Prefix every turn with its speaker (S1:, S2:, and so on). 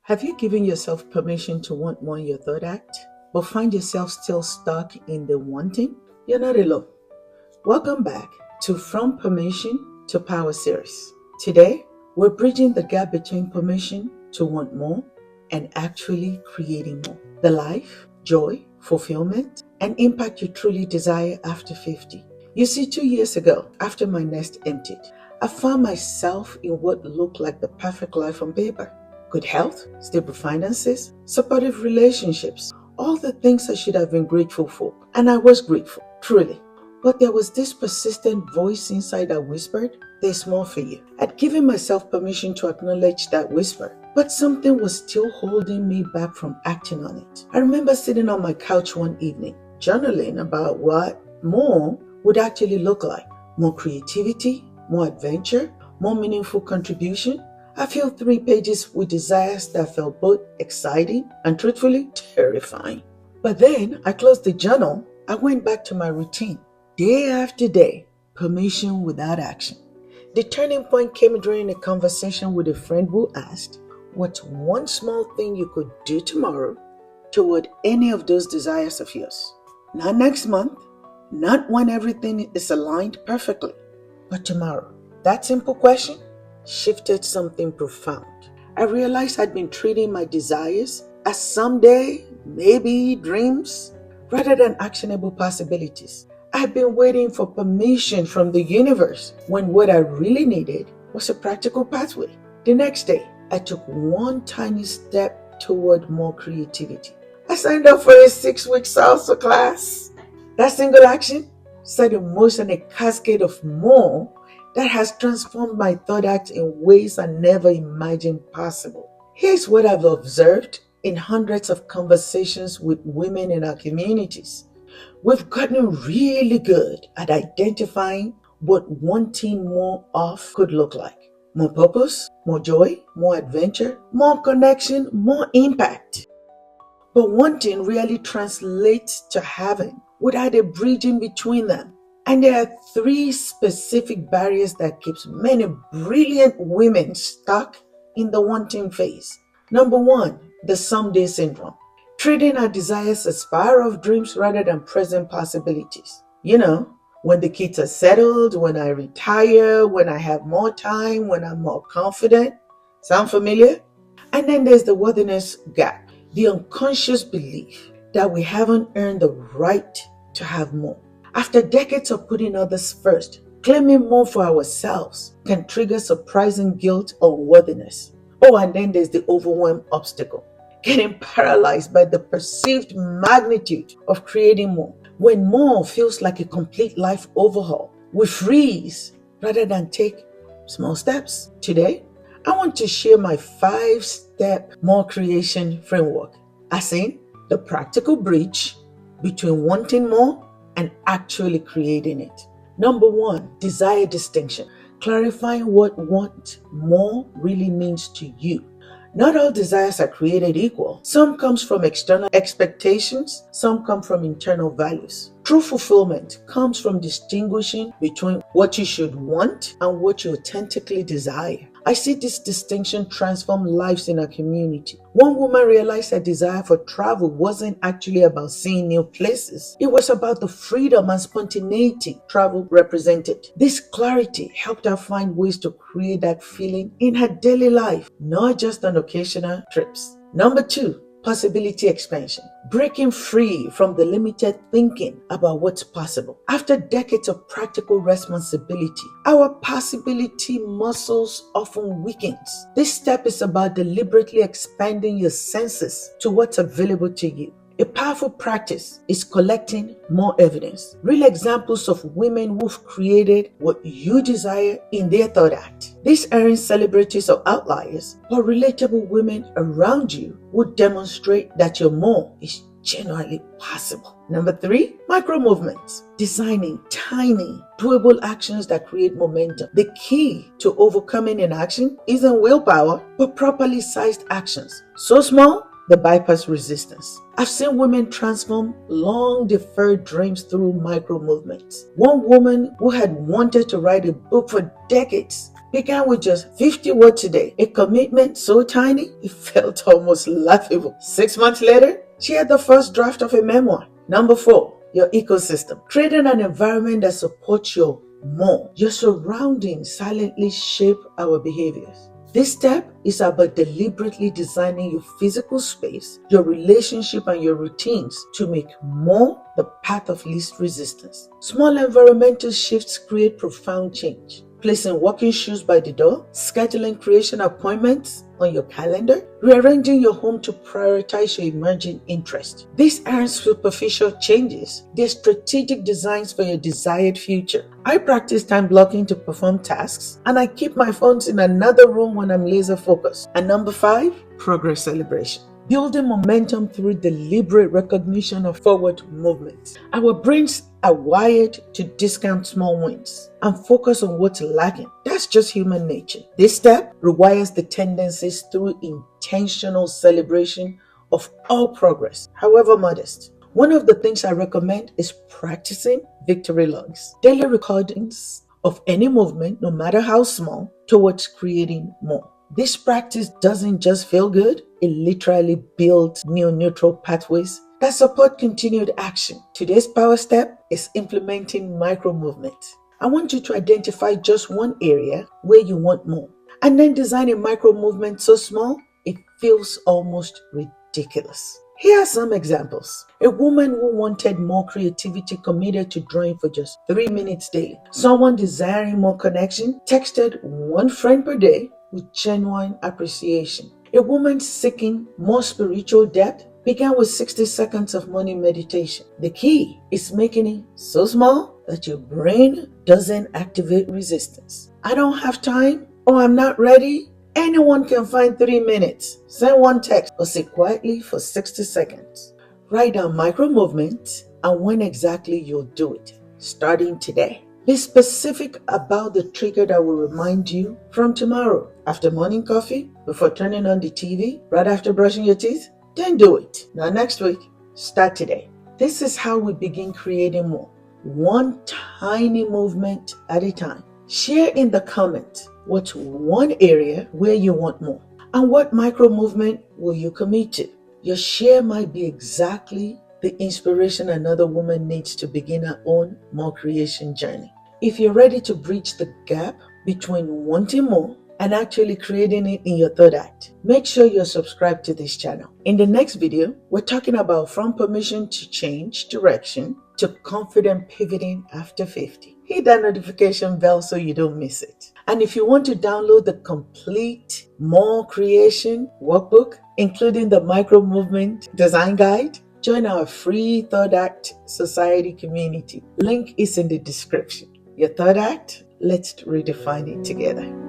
S1: Have you given yourself permission to want more in your third act, but find yourself still stuck in the wanting? You're not alone. Welcome back to From Permission to Power series. Today, we're bridging the gap between permission to want more and actually creating more. The life, joy, fulfillment, and impact you truly desire after 50. You see, 2 years ago, after my nest emptied, I found myself in what looked like the perfect life on paper. Good health, stable finances, supportive relationships, all the things I should have been grateful for. And I was grateful, truly. But there was this persistent voice inside that whispered, "There's more for you." I'd given myself permission to acknowledge that whisper, but something was still holding me back from acting on it. I remember sitting on my couch one evening, journaling about what more would actually look like. More creativity, more adventure, more meaningful contribution. I filled 3 pages with desires that felt both exciting and truthfully terrifying. But then I closed the journal. I went back to my routine. Day after day, permission without action. The turning point came during a conversation with a friend who asked, "What's one small thing you could do tomorrow toward any of those desires of yours? Not next month, not when everything is aligned perfectly, but tomorrow." That simple question shifted something profound. I realized I'd been treating my desires as someday, maybe dreams, rather than actionable possibilities. I'd been waiting for permission from the universe when what I really needed was a practical pathway. The next day, I took one tiny step toward more creativity. I signed up for a 6-week salsa class. That single action set in motion a cascade of more that has transformed my thought act in ways I never imagined possible. Here's what I've observed in hundreds of conversations with women in our communities. We've gotten really good at identifying what wanting more of could look like. More purpose, more joy, more adventure, more connection, more impact. But wanting really translates to having without a bridge in between them. And there are 3 specific barriers that keeps many brilliant women stuck in the wanting phase. Number 1, the someday syndrome. Treating our desires as far-off dreams rather than present possibilities. You know, when the kids are settled, when I retire, when I have more time, when I'm more confident. Sound familiar? And then there's the worthiness gap. The unconscious belief that we haven't earned the right to have more. After decades of putting others first, claiming more for ourselves can trigger surprising guilt or worthiness. Oh, and then there's the overwhelm obstacle. Getting paralyzed by the perceived magnitude of creating more. When more feels like a complete life overhaul, we freeze rather than take small steps. Today, I want to share my 5-step more creation framework, as in the practical bridge between wanting more and actually creating it. Number 1, desire distinction. Clarifying what want more really means to you. Not all desires are created equal. Some comes from external expectations, some come from internal values. True fulfillment comes from distinguishing between what you should want and what you authentically desire. I see this distinction transform lives in our community. One woman realized her desire for travel wasn't actually about seeing new places. It was about the freedom and spontaneity travel represented. This clarity helped her find ways to create that feeling in her daily life, not just on occasional trips. Number 2, possibility expansion. Breaking free from the limited thinking about what's possible. After decades of practical responsibility, our possibility muscles often weakens. This step is about deliberately expanding your senses to what's available to you. A powerful practice is collecting more evidence. Real examples of women who've created what you desire in their third act. These aren't celebrities or outliers, but relatable women around you would demonstrate that your more is genuinely possible. Number 3, micro movements. Designing tiny, doable actions that create momentum. The key to overcoming inaction isn't willpower, but properly sized actions. So small, the bypass resistance. I've seen women transform long deferred dreams through micro movements. One woman who had wanted to write a book for decades began with just 50 words a day, a commitment so tiny it felt almost laughable. 6 months later, she had the first draft of a memoir. Number 4, your ecosystem. Creating an environment that supports your more. Your surroundings silently shape our behaviors. This step is about deliberately designing your physical space, your relationship, and your routines to make more the path of least resistance. Small environmental shifts create profound change. Placing walking shoes by the door, scheduling creation appointments on your calendar, rearranging your home to prioritize your emerging interest. These aren't superficial changes, they're strategic designs for your desired future. I practice time blocking to perform tasks, and I keep my phones in another room when I'm laser focused. And number 5, progress celebration. Building momentum through deliberate recognition of forward movement. Our brains are wired to discount small wins and focus on what's lacking. That's just human nature. This step rewires the tendencies through intentional celebration of all progress, however modest. One of the things I recommend is practicing victory logs, daily recordings of any movement, no matter how small, towards creating more. This practice doesn't just feel good, it literally builds new neutral pathways that support continued action. Today's power step is implementing micro movements. I want you to identify just one area where you want more, and then design a micro movement so small it feels almost ridiculous. Here are some examples. A woman who wanted more creativity committed to drawing for just 3 minutes daily. Someone desiring more connection texted one friend per day with genuine appreciation. A woman seeking more spiritual depth began with 60 seconds of morning meditation. The key is making it so small that your brain doesn't activate resistance. I don't have time, or I'm not ready. Anyone can find 3 minutes. Send one text or sit quietly for 60 seconds. Write down micro movements and when exactly you'll do it, starting today. Be specific about the trigger that will remind you from tomorrow. After morning coffee, before turning on the TV, right after brushing your teeth, then do it. Not next week. Start today. This is how we begin creating more. One tiny movement at a time. Share in the comments what's one area where you want more, and what micro movement will you commit to. Your share might be exactly the inspiration another woman needs to begin her own more creation journey. If you're ready to bridge the gap between wanting more and actually creating it in your third act, make sure you're subscribed to this channel. In the next video, we're talking about from permission to change direction to confident pivoting after 50. Hit that notification bell so you don't miss it. And if you want to download the complete More Creation workbook, including the micro movement design guide, join our free Third Act Society community. Link is in the description. Your third act, let's redefine it together.